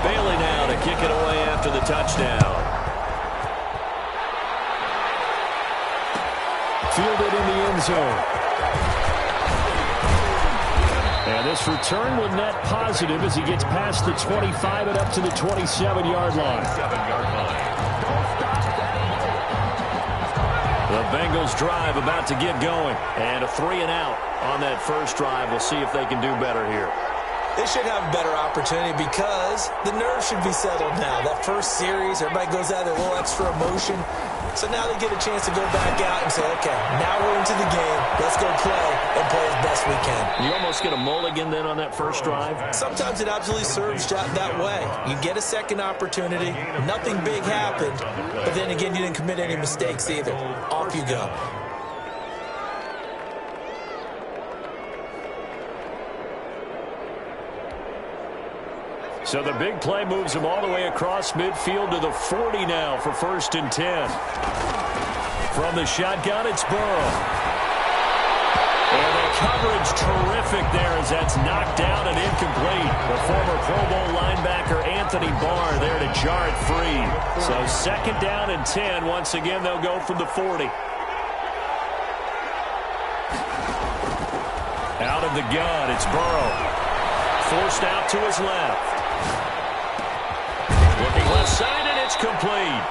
Bailey now to kick it away after the touchdown. Fielded in the end zone. And this return will net positive as he gets past the 25 and up to the 27-yard line. The Bengals drive about to get going. And a 3-and-out on that first drive. We'll see if they can do better here. They should have a better opportunity because the nerves should be settled now. That first series, everybody goes out with a little extra emotion. So now they get a chance to go back out and say, okay, now we're into the game. Let's go play and play as best we can. You almost get a mulligan then on that first drive? Sometimes it absolutely serves that way. You get a second opportunity. Nothing big happened. But then again, you didn't commit any mistakes either. Off you go. So the big play moves him all the way across midfield to the 40 now for 1st and 10. From the shotgun, it's Burrow. And the coverage terrific there as that's knocked down and incomplete. The former Pro Bowl linebacker Anthony Barr there to jar it free. So 2nd down and 10. Once again, they'll go from the 40. Out of the gun, it's Burrow. Forced out to his left. Looking left side, and it's complete.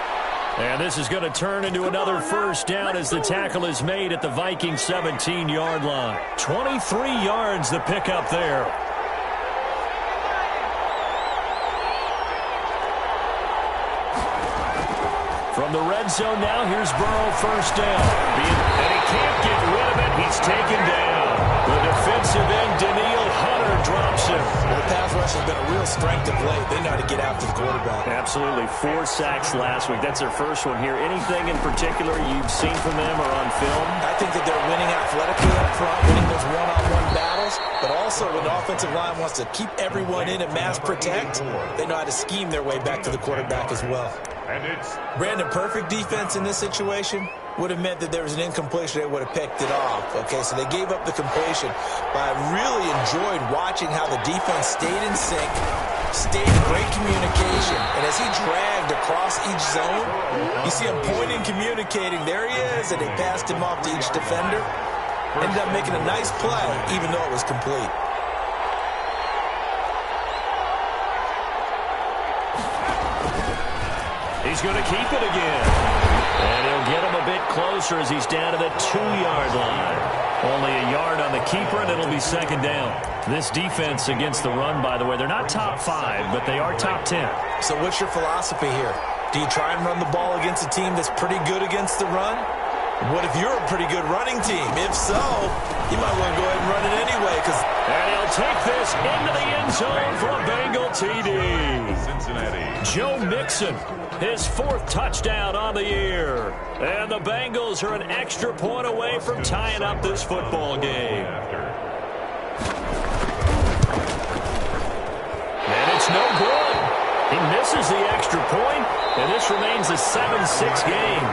And this is going to turn into another 1st down as the tackle is made at the Vikings 17-yard line. 23 yards the pickup there. From the red zone now, here's Burrow 1st down. And he can't get rid of it. He's taken down. The defensive end, Daniil Hunter, drops him. Well, the pass rush has been a real strength of late. They know how to get after the quarterback. Absolutely. 4 sacks last week. That's their first one here. Anything in particular you've seen from them or on film? I think that they're winning athletically up front, winning those one-on-one battles, but also when the offensive line wants to keep everyone in and mass protect, they know how to scheme their way back to the quarterback as well. Brandon, perfect defense in this situation would have meant that there was an incompletion. They would have picked it off. Okay, so they gave up the completion. But I really enjoyed watching how the defense stayed in sync, stayed in great communication. And as he dragged across each zone, you see him pointing, communicating. There he is, and they passed him off to each defender. Ended up making a nice play, even though it was complete. He's going to keep it again. And he'll get him a bit closer as he's down to the 2-yard line. Only a yard on the keeper, and it'll be 2nd down. This defense against the run, by the way, they're not top 5, but they are top 10. So what's your philosophy here? Do you try and run the ball against a team that's pretty good against the run? What if you're a pretty good running team? If so, you might want to go ahead and run it anyway. And he'll take this into the end zone for a Bengal TD. Cincinnati. Joe Mixon, his 4th touchdown on the year. And the Bengals are an extra point away from tying up this football game. And it's no good. He misses the extra point, and this remains a 7-6 game.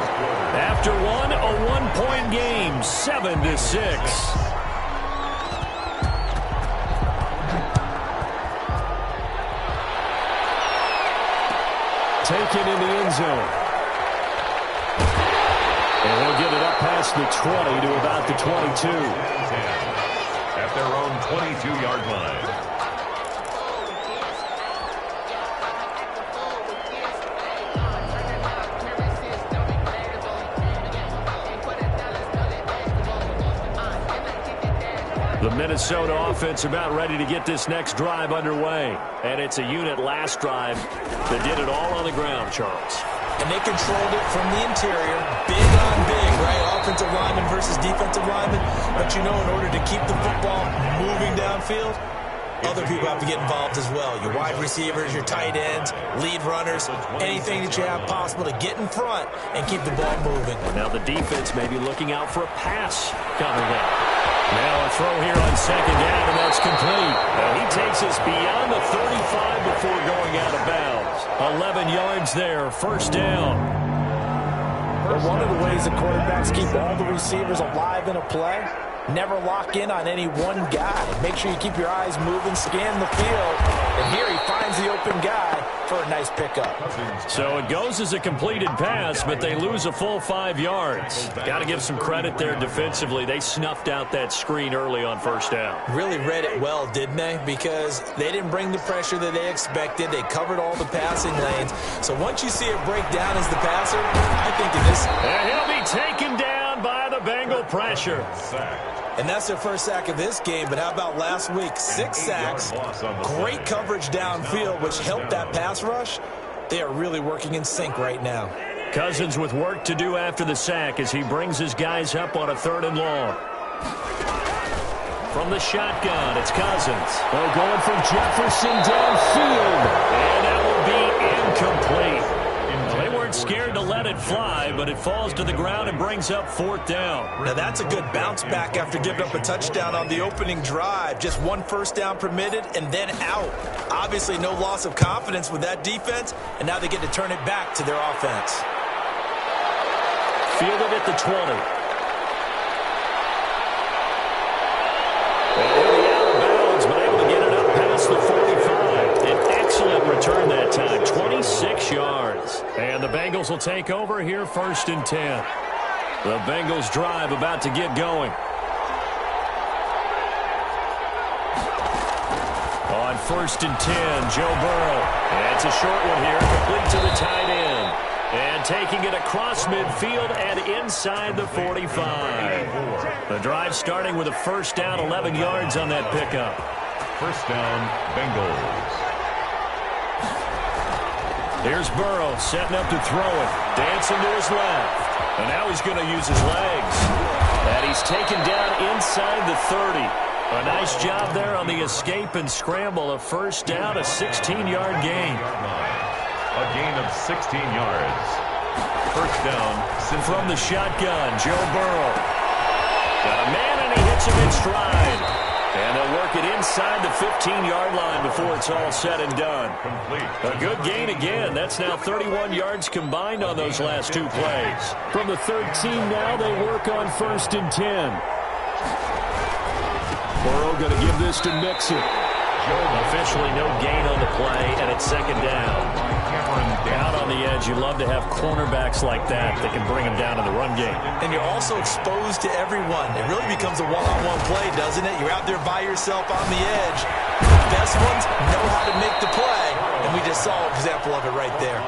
After one, a 1-point game, 7-6. Taken in the end zone. And he'll get it up past the 20 to about the 22. At their own 22-yard line. The Minnesota offense about ready to get this next drive underway. And it's a unit last drive that did it all on the ground, Charles. And they controlled it from the interior, big on big, right? Offensive lineman versus defensive lineman. But you know, in order to keep the football moving downfield, other people have to get involved as well. Your wide receivers, your tight ends, lead runners, anything that you have possible to get in front and keep the ball moving. Now the defense may be looking out for a pass coming up. Now a throw here on 2nd down, and that's complete. He takes us beyond the 35 before going out of bounds. 11 yards there, 1st down. Well, one of the ways the quarterbacks keep all the receivers alive in a play, never lock in on any one guy. Make sure you keep your eyes moving, scan the field, and here he finds the open guy for a nice pickup. So it goes as a completed pass, but they lose a full 5 yards. Got to give some credit there defensively. They snuffed out that screen early on first down. Really read it well, didn't they? Because they didn't bring the pressure that they expected. They covered all the passing lanes. So once you see it break down as the passer, I think in this... And he'll be taken down by the Bengal pressure. And that's their first sack of this game, but how about last week? 6 sacks, great coverage downfield, which helped that pass rush. They are really working in sync right now. Cousins with work to do after the sack as he brings his guys up on a 3rd and long. From the shotgun, it's Cousins. Oh, going from Jefferson downfield. And that will be incomplete. Well, they weren't scared to let it fly, but it falls to the ground and brings up 4th down. Now, that's a good bounce back after giving up a touchdown on the opening drive. Just 1 first down permitted and then out. Obviously, no loss of confidence with that defense, and now they get to turn it back to their offense. Fielded at the 20. Nearly out of bounds, but able to get it up past the 45. An excellent return that time, 26 yards. And the Bengals will take over here, 1st and 10. The Bengals drive about to get going. On 1st and 10, Joe Burrow. And it's a short one here, complete to the tight end. And taking it across midfield and inside the 45. The drive starting with a first down, 11 yards on that pickup. First down, Bengals. Here's Burrow setting up to throw it. Dancing to his left. And now he's going to use his legs. And he's taken down inside the 30. A nice job there on the escape and scramble. A first down, a 16-yard gain. A gain of 16 yards. First down, Cincinnati. From the shotgun, Joe Burrow. Got a man, and he hits him in stride. And they'll work it inside the 15-yard line before it's all said and done. Complete. A good gain again. That's now 31 yards combined on those last 2 plays. From the 13 now, they work on 1st and 10. Burrow going to give this to Mixon. Officially no gain on the play, and it's 2nd down. Out on the edge, you love to have cornerbacks like that that can bring them down in the run game. And you're also exposed to everyone. It really becomes a one-on-one play, doesn't it? You're out there by yourself on the edge. The best ones know how to make the play, and we just saw an example of it right there.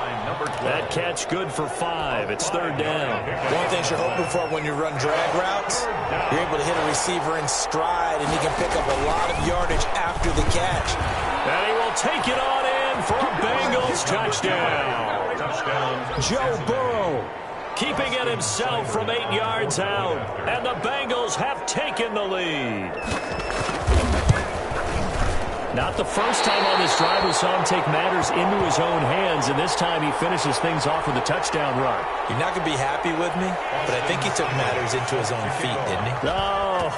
That catch good for 5. It's 3rd down. One thing you're hoping for when you run drag routes, you're able to hit a receiver in stride, and he can pick up a lot of yardage after the catch. And he will take it on in for a Bengals touchdown. Joe Burrow keeping it himself from 8 yards out. And the Bengals have taken the lead. Not the first time on this drive we saw him take matters into his own hands, and this time he finishes things off with a touchdown run. You're not going to be happy with me, but I think he took matters into his own feet, didn't he? Oh,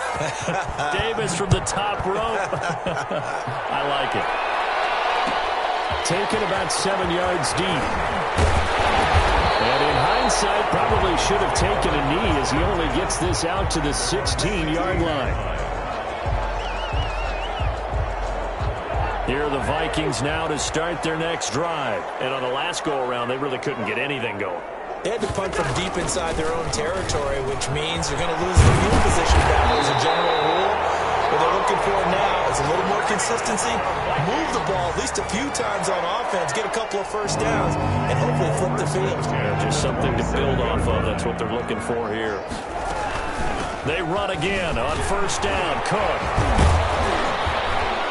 Davis from the top rope. I like it. Taken about 7 yards deep. And in hindsight, probably should have taken a knee as he only gets this out to the 16-yard line. Here are the Vikings now to start their next drive. And on the last go-around, they really couldn't get anything going. They had to punt from deep inside their own territory, which means they're going to lose the field position battle as a general rule. What they're looking for now is a little more consistency, move the ball at least a few times on offense, get a couple of first downs, and hopefully flip the field. Yeah, just something to build off of. That's what they're looking for here. They run again on first down. Cook.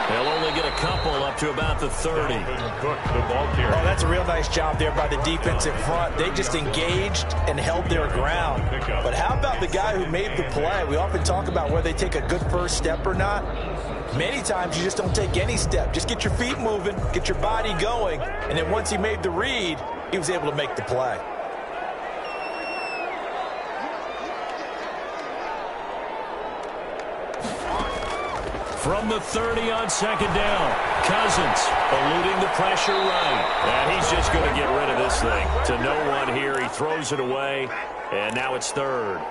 They'll only get a couple up to about the 30. Oh, that's a real nice job there by the defensive front. They just engaged and held their ground. But how about the guy who made the play? We often talk about whether they take a good first step or not. Many times you just don't take any step. Just get your feet moving, get your body going, and then once he made the read, he was able to make the play. From the 30 on second down, Cousins eluding the pressure right. And he's just going to get rid of this thing. To no one here, he throws it away, and now it's 3rd.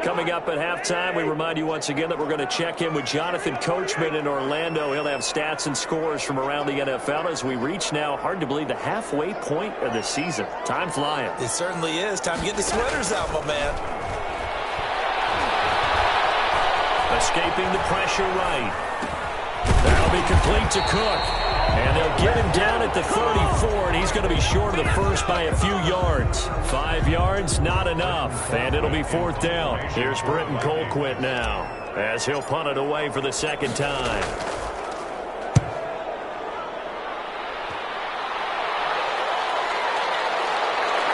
Coming up at halftime, we remind you once again that we're going to check in with Jonathan Coachman in Orlando. He'll have stats and scores from around the NFL as we reach now, hard to believe, the halfway point of the season. Time flying. It certainly is. Time to get the sweaters out, my man. Escaping the pressure right. That'll be complete to Cook. And they'll get him down at the 34, and he's going to be short of the first by a few yards. 5 yards, not enough, and it'll be 4th down. Here's Britton Colquitt now, as he'll punt it away for the second time.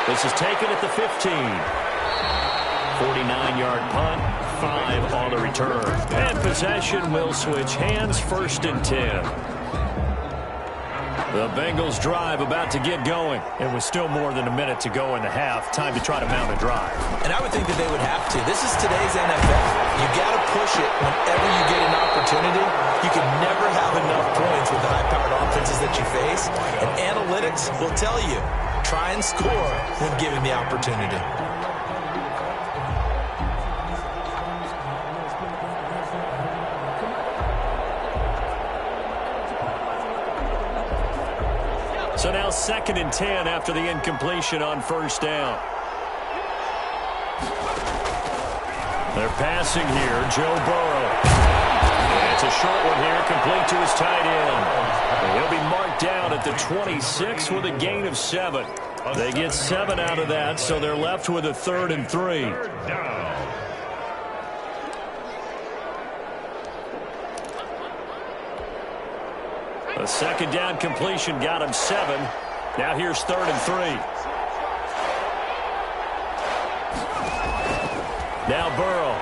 This is taken at the 15. 49-yard punt, 5 on the return. And possession will switch hands, 1st and 10. The Bengals drive about to get going. And with still more than a minute to go in the half, time to try to mount a drive. And I would think that they would have to. This is today's NFL. You got to push it whenever you get an opportunity. You can never have enough points with the high-powered offenses that you face. And analytics will tell you, try and score when given the opportunity. So now 2nd and 10 after the incompletion on 1st down. They're passing here, Joe Burrow. And it's a short one here, complete to his tight end. And he'll be marked down at the 26 with a gain of 7. They get 7 out of that, so they're left with a 3rd and 3. A 2nd down completion got him 7. Now here's 3rd and 3. Now Burrow.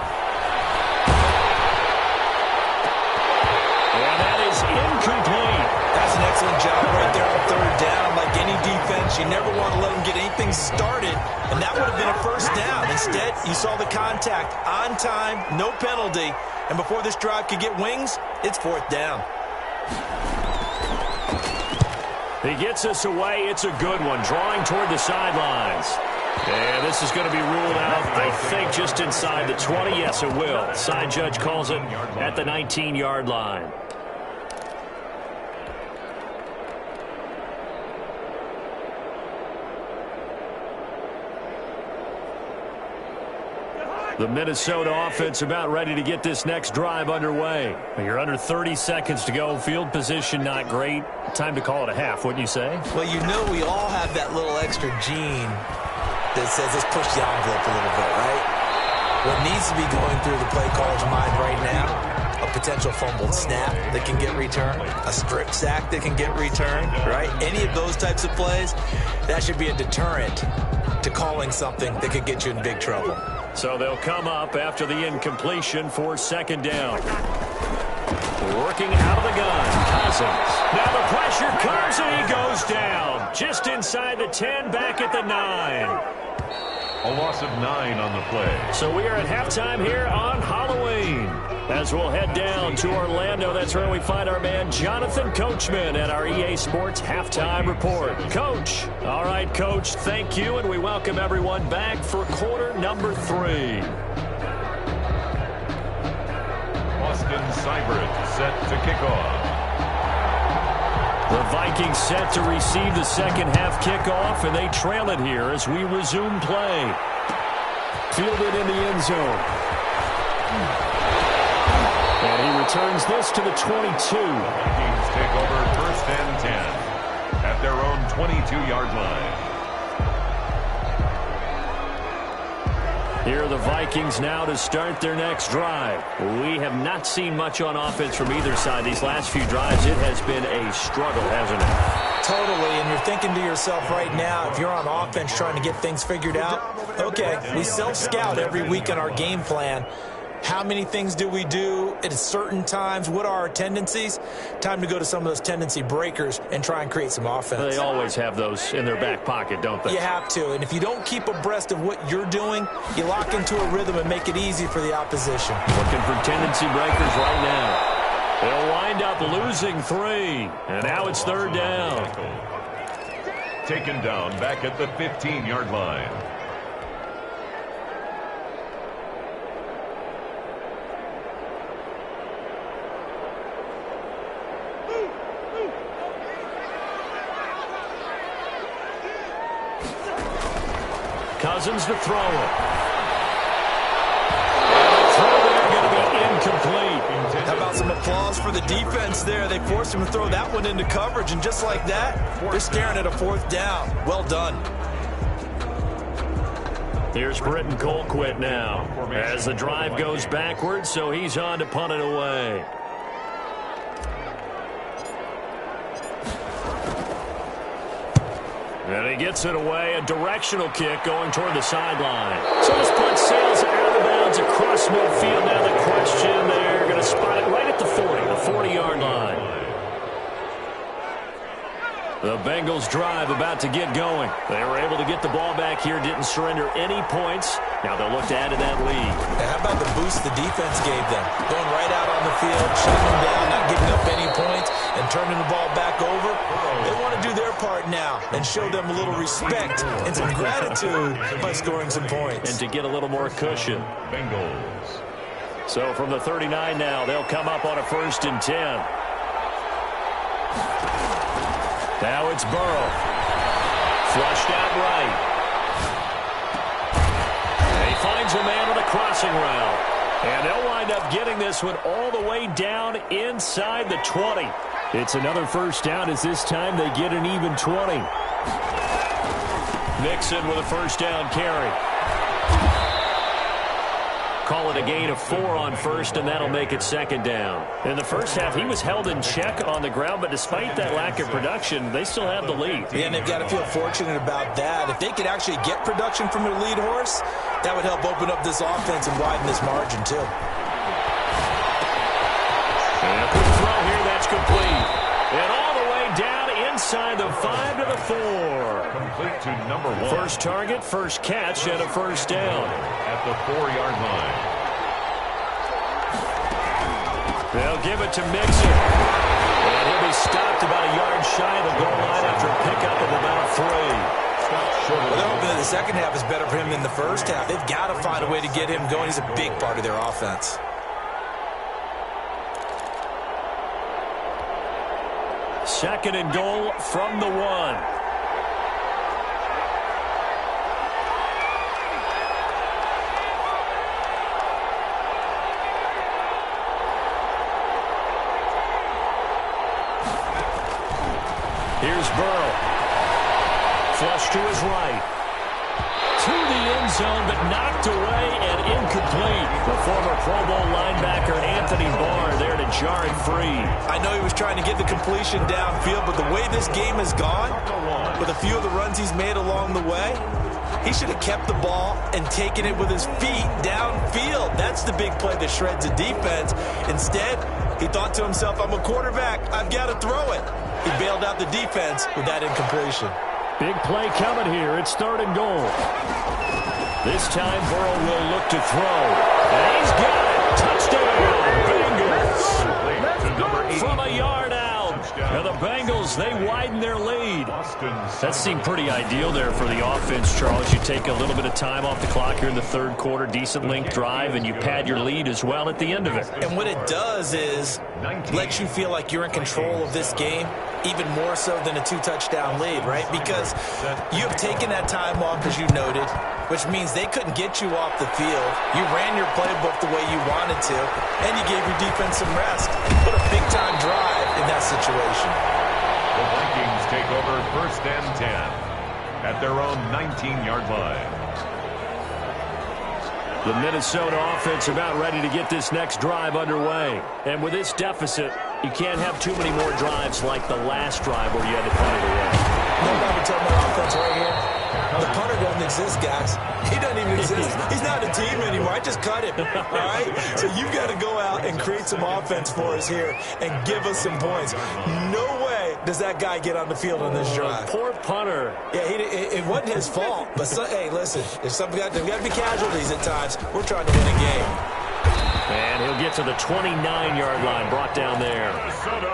And that is incomplete. That's an excellent job right there on 3rd down. Like any defense, you never want to let them get anything started. And that would have been a 1st down. Instead, you saw the contact on time, no penalty. And before this drive could get wings, it's 4th down. He gets us away. It's a good one. Drawing toward the sidelines. And this is going to be ruled out, I think, just inside the 20. Yes, it will. Side judge calls it at the 19-yard line. The Minnesota offense about ready to get this next drive underway. You're under 30 seconds to go. Field position not great. Time to call it a half, wouldn't you say? Well, you know we all have that little extra gene that says let's push the envelope a little bit, right? What needs to be going through the play caller's mind right now, a potential fumbled snap that can get returned, a strip sack that can get returned, right? Any of those types of plays, that should be a deterrent to calling something that could get you in big trouble. So they'll come up after the incompletion for 2nd down. Working out of the gun, Cousins. Now the pressure comes and he goes down. Just inside the 10, back at the 9. A loss of 9 on the play. So we are at halftime here on Halloween. As we'll head down to Orlando, that's where we find our man Jonathan Coachman at our EA Sports Halftime Report. Coach. All right, Coach, thank you, and we welcome everyone back for quarter number 3. Austin Seibert set to kick off. The Vikings set to receive the second half kickoff, and they trail it here as we resume play. Fielded in the end zone. And he returns this to the 22. Vikings take over 1st and 10 at their own 22-yard line. Here are the Vikings now to start their next drive. We have not seen much on offense from either side. These last few drives, it has been a struggle, hasn't it? Totally, and you're thinking to yourself right now, if you're on offense trying to get things figured out, okay, we self-scout every week in our game plan. How many things do we do at certain times? What are our tendencies? Time to go to some of those tendency breakers and try and create some offense. They always have those in their back pocket, don't they? You have to, and if you don't keep abreast of what you're doing, you lock into a rhythm and make it easy for the opposition. Looking for tendency breakers right now. They'll wind up losing 3, and now it's 3rd down. Taken down back at the 15-yard line. Cousins to throw it. And the throw there going to be incomplete. How about some applause for the defense there? They forced him to throw that one into coverage, and just like that, they're staring at a 4th down. Well done. Here's Britton Colquitt now as the drive goes backwards, so he's on to punt it away. And he gets it away, a directional kick going toward the sideline. So this punt sails out of bounds across midfield. Now the question, they're going to spot it right at the 40-yard line. The Bengals drive about to get going. They were able to get the ball back here, didn't surrender any points. Now they'll look to add to that lead. Now, how about the boost the defense gave them? Going right out on the field, shutting them down, not giving up any points, and turning the ball back over. They want to do their part now and show them a little respect and some gratitude by scoring some points. And to get a little more cushion. Bengals. So from the 39 now, they'll come up on a 1st and 10. Now it's Burrow. Flushed out right. And he finds a man on a crossing route. And they'll wind up getting this one all the way down inside the 20. It's another 1st down as this time they get an even 20. Mixon with a 1st down carry. Call it a gain of 4 on 1st, and that'll make it 2nd down. In the first half, he was held in check on the ground, but despite that lack of production, they still have the lead. Yeah, and they've got to feel fortunate about that. If they could actually get production from their lead horse, that would help open up this offense and widen this margin, too. And a quick throw here, that's complete. And all the way down inside the 5 to the 4. Complete to number 1. First target, first catch, and a 1st down. At the 4-yard line. They'll give it to Mixon. And he'll be stopped about a yard shy of the goal line after a pickup of about 3. Well, they're hoping that the second half is better for him than the first half. They've got to find a way to get him going. He's a big part of their offense. Second and goal from the 1. Here's Burrow. Flush to his right. To the end zone, but knocked away and incomplete. The former Pro Bowl linebacker Anthony Barr there to jar it free. I know he was trying to get the completion downfield, but the way this game has gone, with a few of the runs he's made along the way, he should have kept the ball and taken it with his feet downfield. That's the big play that shreds the defense. Instead, he thought to himself, I'm a quarterback. I've got to throw it. He bailed out the defense with that incompletion. Big play coming here. It's 3rd and goal. This time, Burrow will look to throw. And he's got it. Touchdown, Bengals. From a yard out. And the Bengals, they widen their lead. That seemed pretty ideal there for the offense, Charles. You take a little bit of time off the clock here in the 3rd quarter, decent length drive, and you pad your lead as well at the end of it. And what it does is let you feel like you're in control of this game, even more so than a 2-touchdown lead, right? Because you've taken that time off, as you noted, which means they couldn't get you off the field. You ran your playbook the way you wanted to, and you gave your defense some rest. Put a big-time drive in that situation. The Vikings take over 1st and 10 at their own 19-yard line. The Minnesota offense about ready to get this next drive underway. And with this deficit, you can't have too many more drives like the last drive where you had to punt it away. No matter tell my offense right here. The punter doesn't exist, guys. He doesn't even exist. He's not a team anymore. I just cut him. All right? So you've got to go out and create some offense for us here and give us some points. No way does that guy get on the field on this drive. Poor punter. Yeah, it wasn't his fault. But, hey, listen, there's got to be casualties at times. We're trying to win a game. And he'll get to the 29-yard line, brought down there.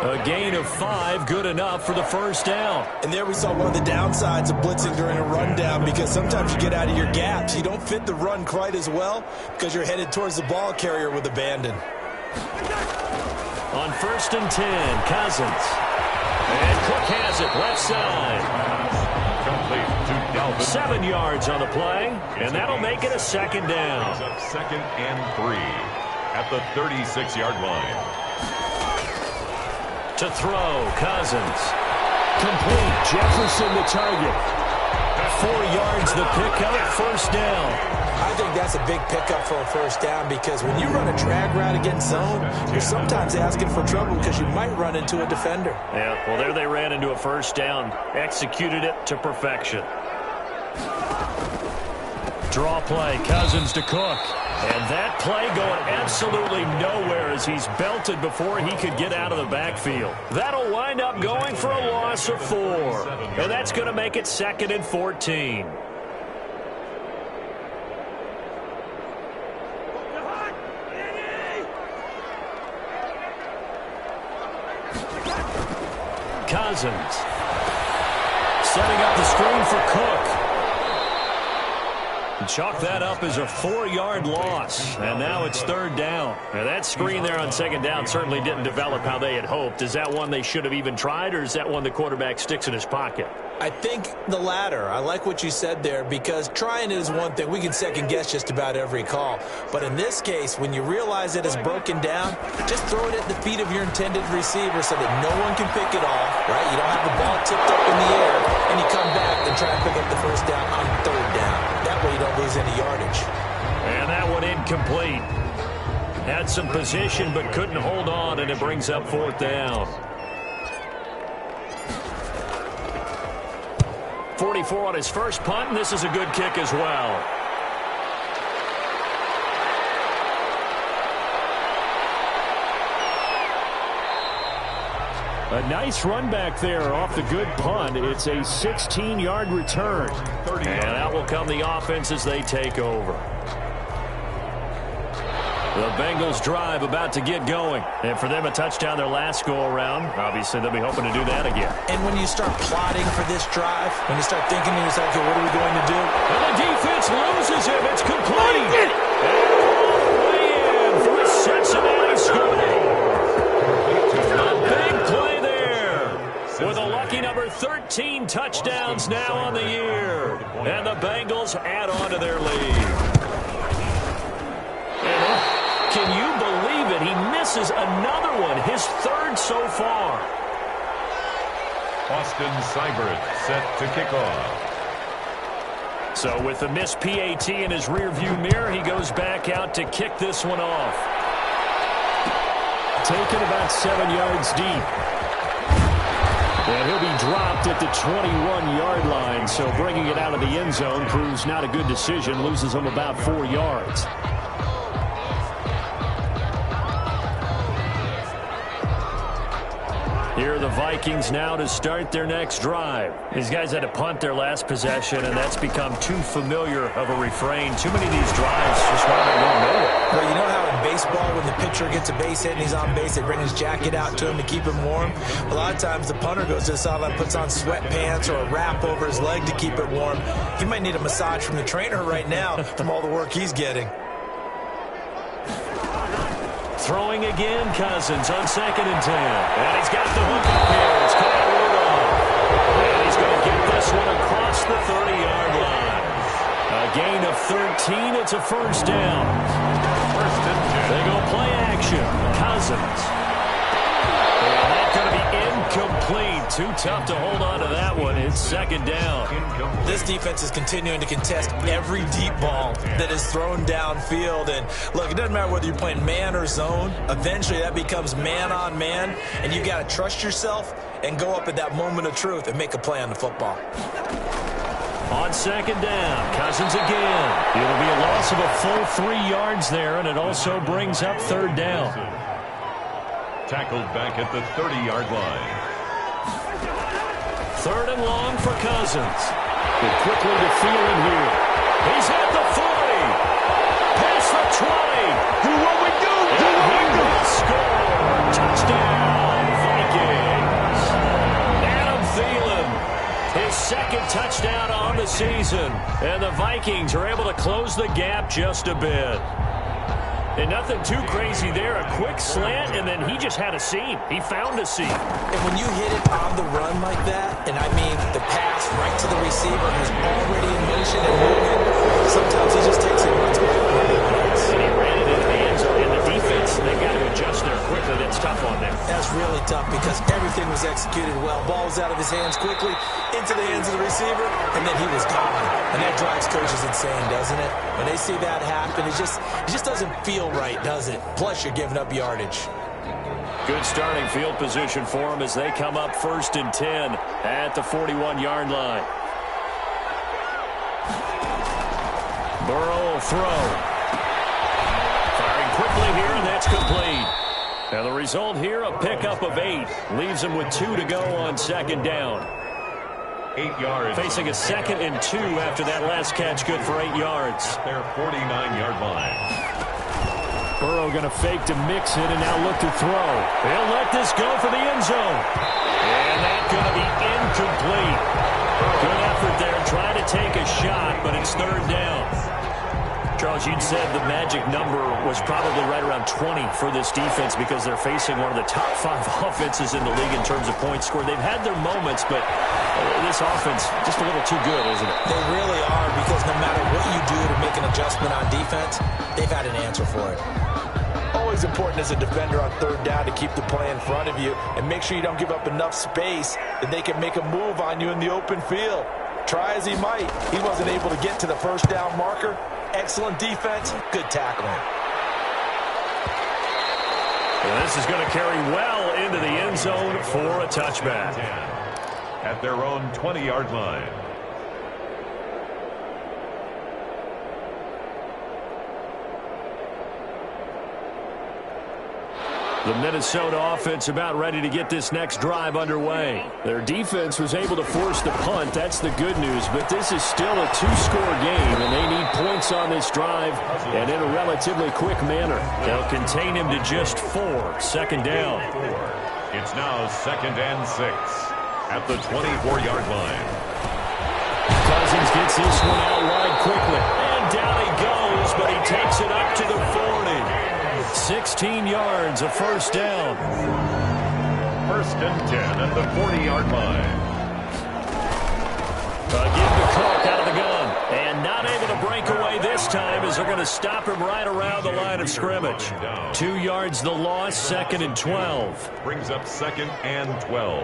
A gain of 5, good enough for the 1st down. And there we saw one of the downsides of blitzing during a rundown, because sometimes you get out of your gaps. You don't fit the run quite as well because you're headed towards the ball carrier with abandon. On 1st and 10, Cousins. And Cook has it, left side. Complete to 7 yards on the play, and that'll make it a second down. Up 2nd and 3 at the 36-yard line. To throw, Cousins. Complete. Jefferson the target. 4 yards the pickup, first down. I think that's a big pickup for a first down because when you run a drag route against zone, you're sometimes asking for trouble because you might run into a defender. Yeah, well, there they ran into a first down. Executed it to perfection. Draw play, Cousins to Cook. And that play going absolutely nowhere as he's belted before he could get out of the backfield. That'll wind up going for a loss of 4. And that's going to make it 2nd and 14. Cousins setting up the screen for Cook. Chalk that up as a 4-yard loss, and now it's 3rd down. Now that screen there on 2nd down certainly didn't develop how they had hoped. Is that one they should have even tried, or is that one the quarterback sticks in his pocket? I think the latter. I like what you said there because trying it is one thing. We can second-guess just about every call. But in this case, when you realize it is broken down, just throw it at the feet of your intended receiver so that no one can pick it off, right? You don't have the ball tipped up in the air, and you come back and try and pick up the first down on 3rd down. That way you don't lose any yardage. And that one incomplete. Had some position but couldn't hold on, and it brings up 4th down. 44 on his first punt, and this is a good kick as well. A nice run back there off the good punt. It's a 16-yard return. And out will come the offense as they take over. The Bengals drive about to get going. And for them, a touchdown their last go-around. Obviously, they'll be hoping to do that again. And when you start plotting for this drive, when you start thinking to yourself, okay, what are we going to do? And the defense loses him. It's complete. And way in for a Cincinnati score. A big play there. With a lucky number 13 touchdowns now on the year. And the Bengals add on to their lead. Can you believe it? He misses another one, his 3rd so far. Austin Seibert set to kick off. So with the missed PAT in his rearview mirror, he goes back out to kick this one off. Taken about 7 yards deep. And he'll be dropped at the 21-yard line, so bringing it out of the end zone proves not a good decision, loses him about 4 yards. Here are the Vikings now to start their next drive. These guys had to punt their last possession, and that's become too familiar of a refrain. Too many of these drives just run nowhere. Well, you know how in baseball, when the pitcher gets a base hit and he's on base, they bring his jacket out to him to keep him warm? A lot of times the punter goes to the sideline, puts on sweatpants or a wrap over his leg to keep it warm. He might need a massage from the trainer right now from all the work he's getting. Throwing again, Cousins on 2nd and 10. And he's got the hook up here. It's Kyle Rudolph. And he's going to get this one across the 30-yard line. A gain of 13. It's a first down. They go play action. Cousins. And that's going to be incomplete. Too tough to hold on to that one. It's 2nd down. This defense is continuing to contest every deep ball that is thrown downfield. And look, it doesn't matter whether you're playing man or zone. Eventually that becomes man on man. And you got to trust yourself and go up at that moment of truth and make a play on the football. On 2nd down, Cousins again. It'll be a loss of a full 3 yards there, and it also brings up 3rd down. Tackled back at the 30-yard line. 3rd and long for Cousins. But quickly to Thielen here. He's at the 40. Past the 20. Who will we do? He will score. Touchdown, Vikings. Adam Thielen. His 2nd touchdown on the season. And the Vikings are able to close the gap just a bit. And nothing too crazy there. A quick slant, and then he just had a seam. He found a seam. And when you hit it on the run like that, and I mean the pass right to the receiver who's already in motion and moving, sometimes he just takes it and runs away from everyone else. And he ran it into the end zone. And the defense, they've got to adjust there quickly. That's tough on them. That's really tough because everything was executed well. Ball was out of his hands quickly, into the hands of the receiver, and then he was gone. And that drives coaches insane, doesn't it? When they see that happen, it just doesn't feel right, does it? Plus, you're giving up yardage. Good starting field position for them as they come up 1st and 10 at the 41-yard line. Burrow will throw. Firing quickly here, and that's complete. And the result here, a pickup of 8. Leaves them with 2 to go on 2nd down. 8 yards. Facing a 2nd and 2 after that last catch, good for 8 yards. At their 49-yard line. Burrow going to fake to mix it and now look to throw. He'll let this go for the end zone. And that's going to be incomplete. Good effort there, trying to take a shot, but it's 3rd down. Charles, you'd said the magic number was probably right around 20 for this defense because they're facing one of the top 5 offenses in the league in terms of points scored. They've had their moments, but this offense just a little too good, isn't it? They really are because no matter what you do to make an adjustment on defense, they've had an answer for it. Always important as a defender on 3rd down to keep the play in front of you and make sure you don't give up enough space that they can make a move on you in the open field. Try as he might, he wasn't able to get to the 1st down marker. Excellent defense, good tackling. And this is going to carry well into the end zone for a touchback. At their own 20-yard line. The Minnesota offense about ready to get this next drive underway. Their defense was able to force the punt. That's the good news. But this is still a 2-score game, and they need points on this drive and in a relatively quick manner. They'll contain him to just 4. 2nd down. It's now 2nd and 6 at the 24-yard line. Cousins gets this one out wide quickly. And down he goes, but he takes it up to the 40. 16 yards, a 1st down. 1st and 10 at the 40-yard line. Give the Cook out of the gun. And not able to break away this time as they're going to stop him right around the line of scrimmage. 2 yards the loss, 2nd and 12. Brings up 2nd and 12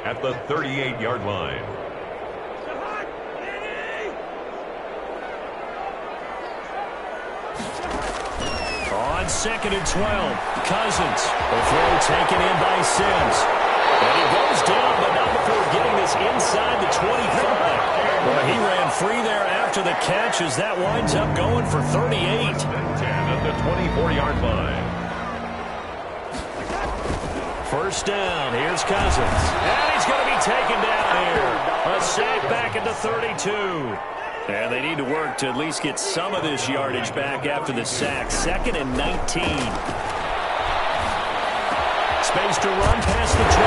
at the 38-yard line. On 2nd and 12, Cousins. The throw taken in by Sims. And he goes down, but not before getting this inside the 25. Well, he ran free there after the catch as that winds up going for 38. 10 at the 24-yard line. 1st down, here's Cousins. And he's going to be taken down here. A sack back at the 32. And they need to work to at least get some of this yardage back after the sack. 2nd and 19. Space to run past the 20.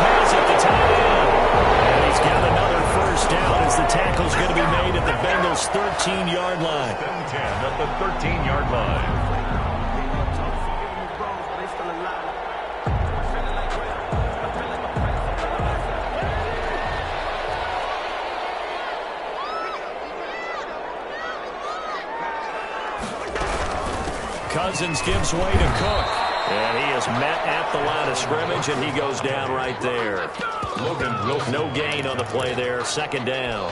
Has it, the tight end. And he's got another 1st down as the tackle's going to be made at the Bengals' 13-yard line. 10 at the 13-yard line. Cousins gives way to Cook. And he is met at the line of scrimmage, and he goes down right there. No gain on the play there. 2nd down.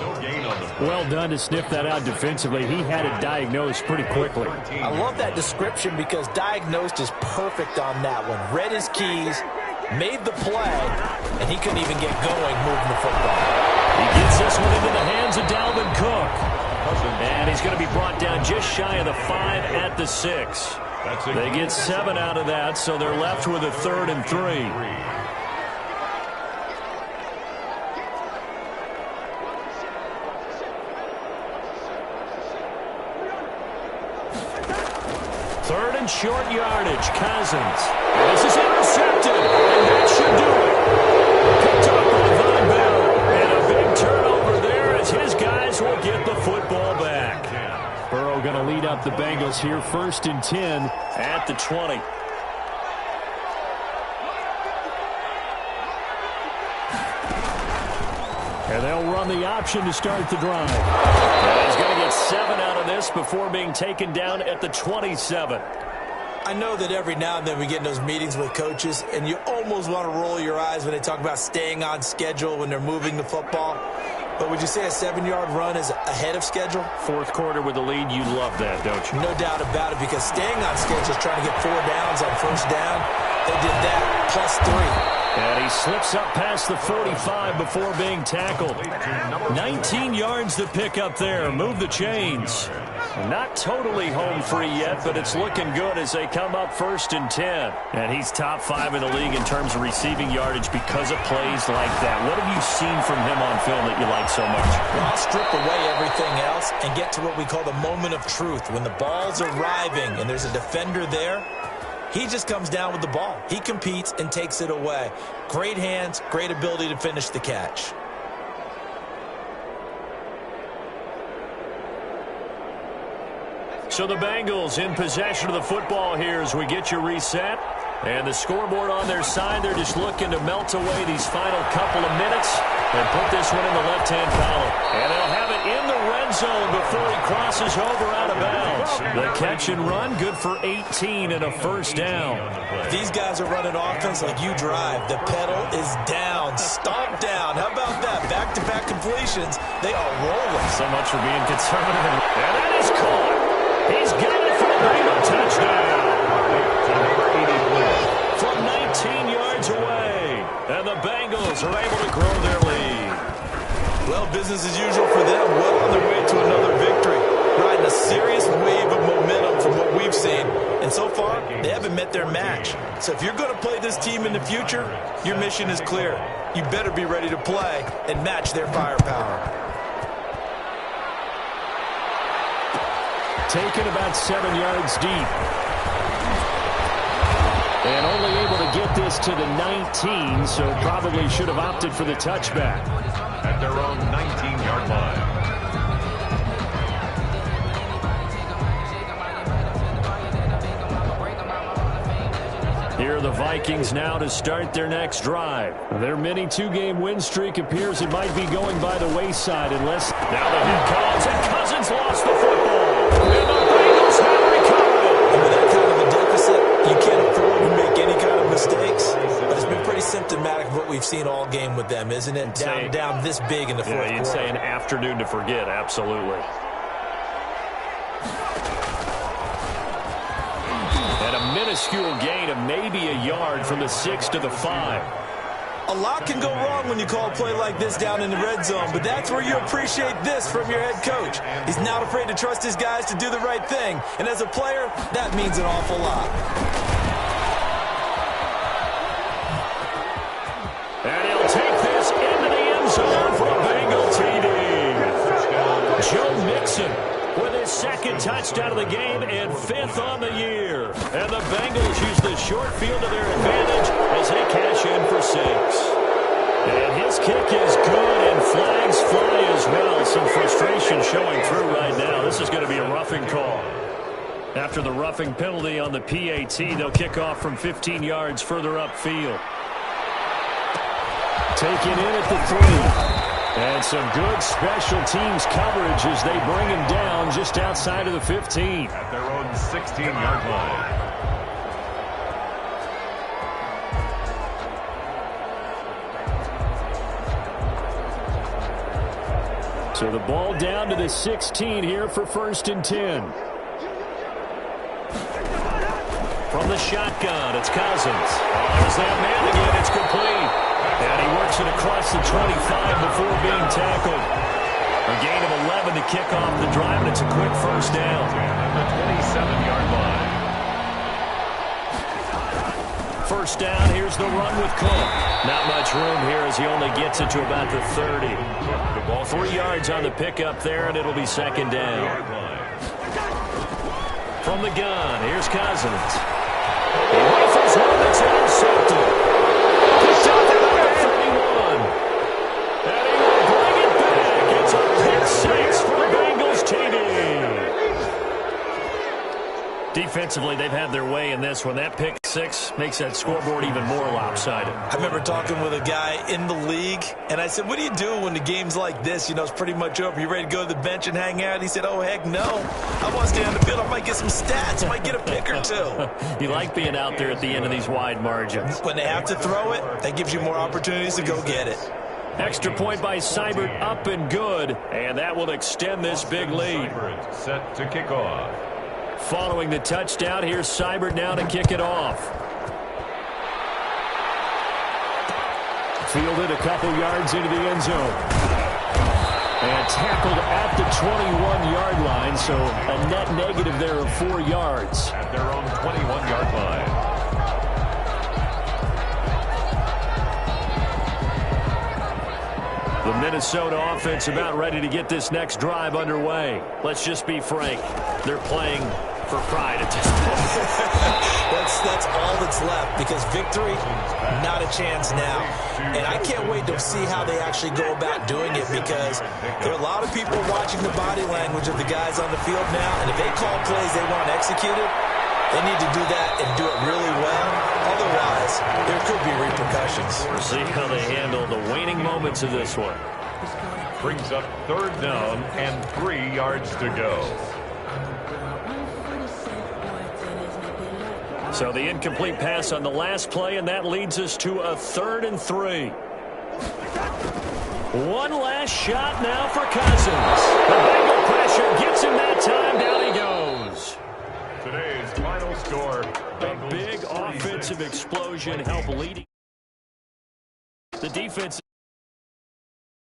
Well done to sniff that out defensively. He had it diagnosed pretty quickly. I love that description because diagnosed is perfect on that one. Read his keys, made the play, and he couldn't even get going moving the football. He gets this one into the hands of Dalvin Cook. And he's going to be brought down just shy of the 5 at the 6. They get 7 out of that, so they're left with a 3rd and 3. 3rd and short yardage, Cousins. This is intercepted, and that should do it. Picked up by Von Bell, and a big turnover there as his guys will get the football back. Burrow going to lead up the Bengals here, 1st and 10 at the 20. And they'll run the option to start the drive. And he's going to get 7 out of this before being taken down at the 27. I know that every now and then we get in those meetings with coaches, and you almost want to roll your eyes when they talk about staying on schedule when they're moving the football. But would you say a 7-yard run is ahead of schedule? 4th quarter with the lead, you love that, don't you? No doubt about it, because staying on schedule is trying to get 4 downs on 1st down. They did that plus 3. And he slips up past the 45 before being tackled. 19 yards to pick up there. Move the chains. Not totally home free yet, but it's looking good as they come up 1st and 10. And he's top 5 in the league in terms of receiving yardage because of plays like that. What have you seen from him on film that you like so much? Well, I'll strip away everything else and get to what we call the moment of truth. When the ball's arriving and there's a defender there, he just comes down with the ball. He competes and takes it away. Great hands, great ability to finish the catch. So the Bengals in possession of the football here as we get you reset. And the scoreboard on their side, they're just looking to melt away these final couple of minutes and put this one in the left-hand column. And they'll have it in the red zone before he crosses over out of bounds. The catch and run, good for 18 and a 1st down. These guys are running offense like you drive. The pedal is down, stomp down. How about that? Back-to-back completions. They are rolling. So much for being conservative. And that is caught. He's got it for a Bengal touchdown. From 19 yards away. And the Bengals are able to grow their lead. Well, business as usual for them. Well on their way to another victory. Riding a serious wave of momentum from what we've seen. And so far, they haven't met their match. So if you're going to play this team in the future, your mission is clear. You better be ready to play and match their firepower. Taken about 7 yards deep. And only able to get this to the 19, so probably should have opted for the touchback. At their own 19-yard line. Here are the Vikings now to start their next drive. Their mini 2-game win streak appears it might be going by the wayside unless... Now the hit comes, and Cousins lost the football. And the Bengals have recovered it. And with that kind of a deficit, you can't afford to make any kind of mistakes. But it's been pretty symptomatic of what we've seen all game with them, isn't it? Down this big in the fourth quarter. You'd say an afternoon to forget, absolutely. And a minuscule gain of maybe a yard from the 6 to the 5. A lot can go wrong when you call a play like this down in the red zone, but that's where you appreciate this from your head coach. He's not afraid to trust his guys to do the right thing, and as a player, that means an awful lot. And he'll take this into the end zone for a Bengal TD. Joe Mixon with his 2nd touchdown of the game and 5th on the year. And the Bengals use the short field to their advantage as they cash in for 6. And his kick is good, and flags fly as well. Some frustration showing through right now. This is going to be a roughing call. After the roughing penalty on the PAT, they'll kick off from 15 yards further upfield. Taken in at the 3. And some good special teams coverage as they bring him down just outside of the 15. At their own 16-yard line. So the ball down to the 16 here for 1st and 10. From the shotgun, it's Cousins. There's that man again. It's complete. And he works it across the 25 before being tackled. A gain of 11 to kick off the drive, and it's a quick 1st down. At the 27-yard line. 1st down, here's the run with Cook. Not much room here as he only gets it to about the 30. 3 yards on the pickup there, and it'll be 2nd down. From the gun, here's Cousins. He rifles one that's intercepted. Picked up at number 31. And he will bring it back. It's a pick 6 for the Bengals TD. Offensively, they've had their way in this one. That pick six makes that scoreboard even more lopsided. I remember talking with a guy in the league, and I said, what do you do when the game's like this? You know, it's pretty much over. You ready to go to the bench and hang out? He said, oh, heck no. I want to stay on the field. I might get some stats. I might get a pick or two. You like being out there at the end of these wide margins. When they have to throw it, that gives you more opportunities to go get it. Extra point by Seibert, up and good, and that will extend this big lead. Set to kick off. Following the touchdown, here's Seibert now to kick it off. Fielded a couple yards into the end zone. And tackled at the 21-yard line, so a net negative there of 4 yards. At their own 21-yard line. The Minnesota offense about ready to get this next drive underway. Let's just be frank. They're playing for pride at this point. That's all that's left, because victory, not a chance now. And I can't wait to see how they actually go about doing it, because there are a lot of people watching the body language of the guys on the field now, and if they call plays they want executed, they need to do that and do it really well. Otherwise, there could be repercussions. We'll see how they handle the waning moments of this one. Brings up 3rd down and 3 yards to go. So the incomplete pass on the last play, and that leads us to a 3rd and 3. One last shot now for Cousins. The Bengal pressure gets him that time. Down he goes. Today's final score. A big offensive explosion help leading the defense.